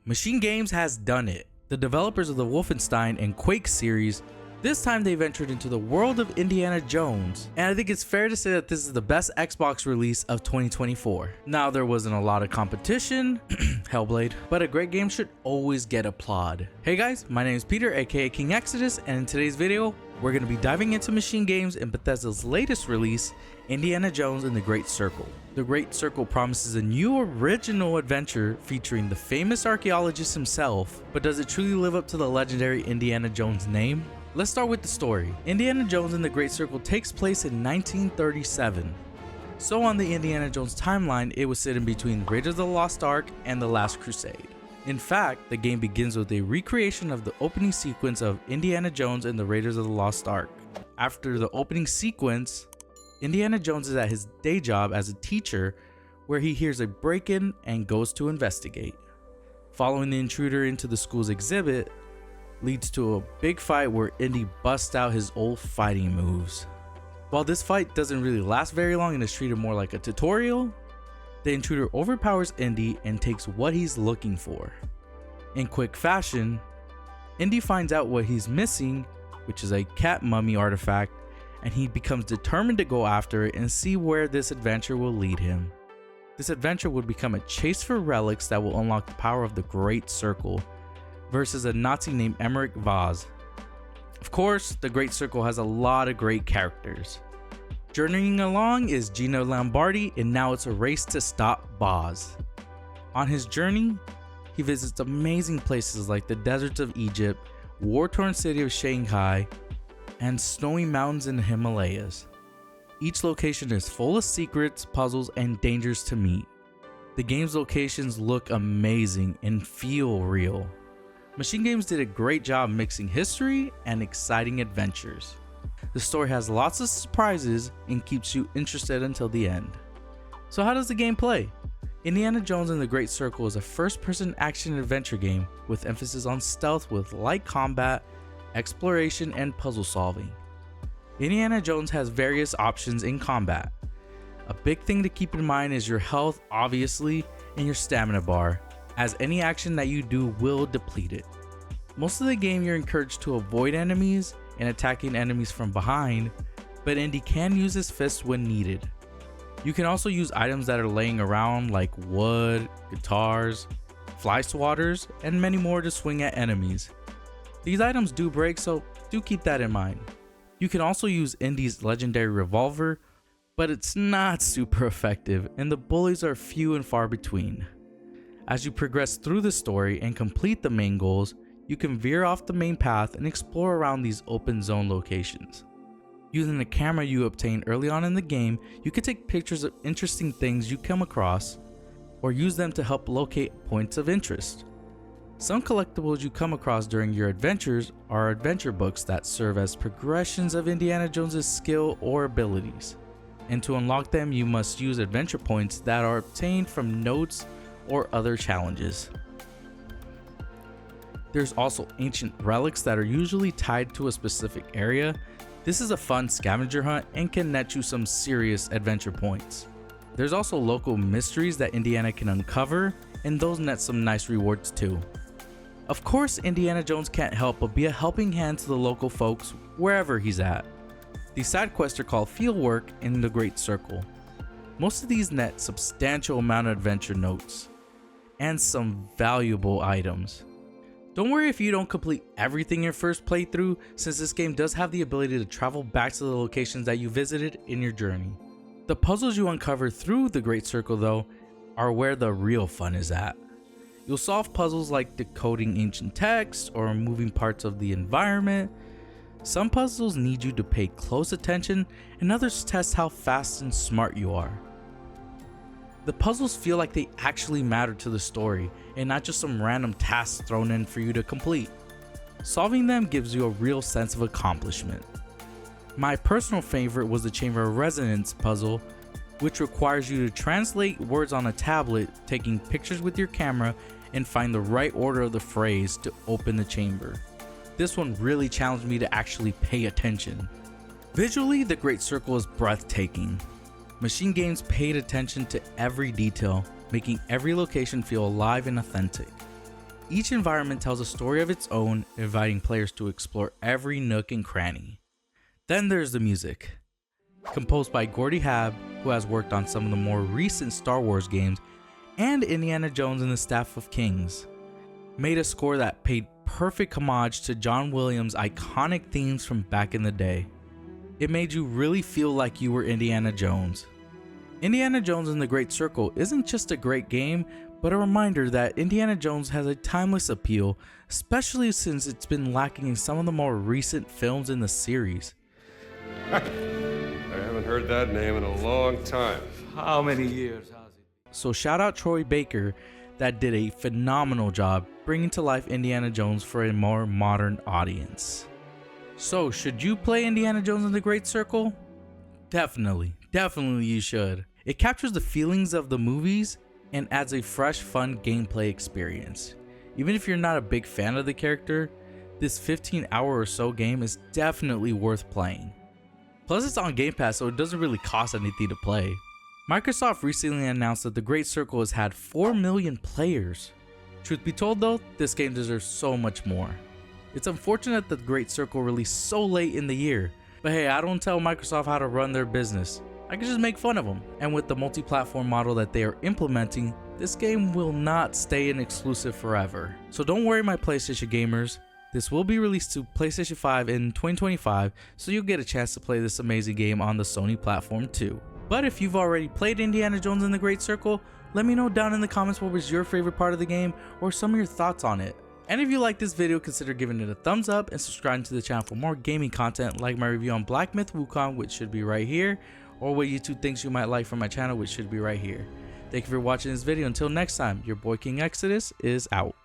Machine Games has done it. The developers of the Wolfenstein and Quake series, this time they ventured into the world of Indiana Jones, and I think it's fair to say that this is the best Xbox release of 2024. Now, there wasn't a lot of competition, Hellblade, but a great game should always get applaud. Hey guys, my name is Peter, aka King Exodus, and in today's video, we're going to be diving into Machine Games and Bethesda's latest release, Indiana Jones and the Great Circle. The Great Circle promises a new original adventure featuring the famous archaeologist himself, but does it truly live up to the legendary Indiana Jones name? Let's start with the story. Indiana Jones and the Great Circle takes place in 1937. So on the Indiana Jones timeline, it was sitting between Raiders of the Lost Ark and The Last Crusade. In fact, the game begins with a recreation of the opening sequence of Indiana Jones and the Raiders of the Lost Ark. After the opening sequence, Indiana Jones is at his day job as a teacher where he hears a break-in and goes to investigate. Following the intruder into the school's exhibit leads to a big fight where Indy busts out his old fighting moves. While this fight doesn't really last very long and is treated more like a tutorial, the intruder overpowers Indy and takes what he's looking for. In quick fashion, Indy finds out what he's missing, which is a cat mummy artifact, and he becomes determined to go after it and see where this adventure will lead him. This adventure would become a chase for relics that will unlock the power of the Great Circle versus a Nazi named Emmerich Vaz. Of course, the Great Circle has a lot of great characters. Journeying along is Gino Lombardi, and now it's a race to stop Vaz. On his journey, he visits amazing places like the deserts of Egypt, war-torn city of Shanghai, and snowy mountains in the Himalayas. Each location is full of secrets, puzzles, and dangers to meet. The game's locations look amazing and feel real. Machine Games did a great job mixing history and exciting adventures. The story has lots of surprises and keeps you interested until the end. So how does the game play? Indiana Jones and the Great Circle is a first-person action adventure game with emphasis on stealth with light combat, exploration, and puzzle solving. Indiana Jones has various options in combat. A big thing to keep in mind is your health, obviously, and your stamina bar, as any action that you do will deplete it. Most of the game you're encouraged to avoid enemies and attacking enemies from behind, but Indy can use his fists when needed. You can also use items that are laying around like wood, guitars, fly swatters, and many more to swing at enemies. These items do break, so do keep that in mind. You can also use Indy's legendary revolver, but it's not super effective and the bullies are few and far between. As you progress through the story and complete the main goals, you can veer off the main path and explore around these open zone locations. Using the camera you obtain early on in the game, you can take pictures of interesting things you come across or use them to help locate points of interest. Some collectibles you come across during your adventures are adventure books that serve as progressions of Indiana Jones' skill or abilities. And to unlock them, you must use adventure points that are obtained from notes or other challenges. There's also ancient relics that are usually tied to a specific area. This is a fun scavenger hunt and can net you some serious adventure points. There's also local mysteries that Indiana can uncover, and those net some nice rewards too. Of course, Indiana Jones can't help but be a helping hand to the local folks wherever he's at. These side quests are called fieldwork in the Great Circle. Most of these net substantial amount of adventure notes and some valuable items. Don't worry if you don't complete everything in your first playthrough, since this game does have the ability to travel back to the locations that you visited in your journey. The puzzles you uncover through the Great Circle though are where the real fun is at. You'll solve puzzles like decoding ancient text or moving parts of the environment. Some puzzles need you to pay close attention and others test how fast and smart you are. The puzzles feel like they actually matter to the story and not just some random tasks thrown in for you to complete. Solving them gives you a real sense of accomplishment. My personal favorite was the Chamber of Resonance puzzle, which requires you to translate words on a tablet, taking pictures with your camera, and find the right order of the phrase to open the chamber. This one really challenged me to actually pay attention. Visually, the Great Circle is breathtaking. Machine Games paid attention to every detail, making every location feel alive and authentic. Each environment tells a story of its own, inviting players to explore every nook and cranny. Then there's the music. Composed by Gordy Habb, who has worked on some of the more recent Star Wars games and Indiana Jones and the Staff of Kings, made a score that paid perfect homage to John Williams' iconic themes from back in the day. It made you really feel like you were Indiana Jones. Indiana Jones and the Great Circle isn't just a great game, but a reminder that Indiana Jones has a timeless appeal, especially since it's been lacking in some of the more recent films in the series. I haven't heard that name in a long time. How many years has it? So shout out Troy Baker that did a phenomenal job bringing to life Indiana Jones for a more modern audience. So should you play Indiana Jones and the Great Circle? Definitely you should. It captures the feelings of the movies and adds a fresh, fun gameplay experience. Even if you're not a big fan of the character, this 15-hour or so game is definitely worth playing. Plus it's on Game Pass, so it doesn't really cost anything to play. Microsoft recently announced that the Great Circle has had 4 million players. Truth be told though, this game deserves so much more. It's unfortunate that the Great Circle released so late in the year, but hey, I don't tell Microsoft how to run their business. I can just make fun of them. And with the multi-platform model that they are implementing, this game will not stay an exclusive forever. So don't worry my PlayStation gamers, this will be released to PlayStation 5 in 2025, so you'll get a chance to play this amazing game on the Sony platform too. But if you've already played Indiana Jones and the Great Circle, let me know down in the comments what was your favorite part of the game or some of your thoughts on it. And if you like this video, consider giving it a thumbs up and subscribing to the channel for more gaming content like my review on Black Myth Wukong, which should be right here, or what YouTube thinks you might like from my channel, which should be right here. Thank you for watching this video. Until next time, your boy King Exodus is out.